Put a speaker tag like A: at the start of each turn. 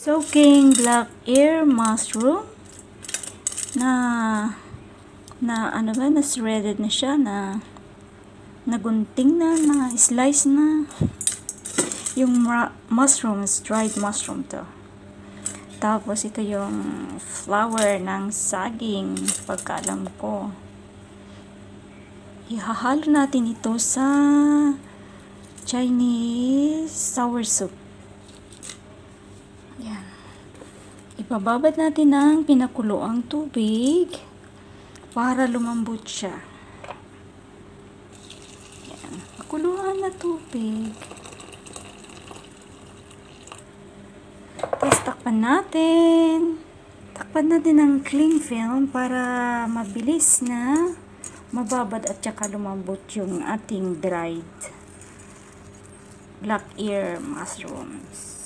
A: soaking black ear mushroom na shredded na siya, na nagunting na slice na. Yung mushrooms, dried mushroom to. Tapos ito yung flour ng saging, pagkaalam ko. Ihahalo natin ito sa Chinese sour soup. Yan. Ibababad natin ng pinakuloang tubig para lumambot siya. Yan. Pakuluan na tubig. Tapos takpan natin. Takpan natin ng cling film para mabilis na mababad at saka lumambot yung ating dried black ear mushrooms.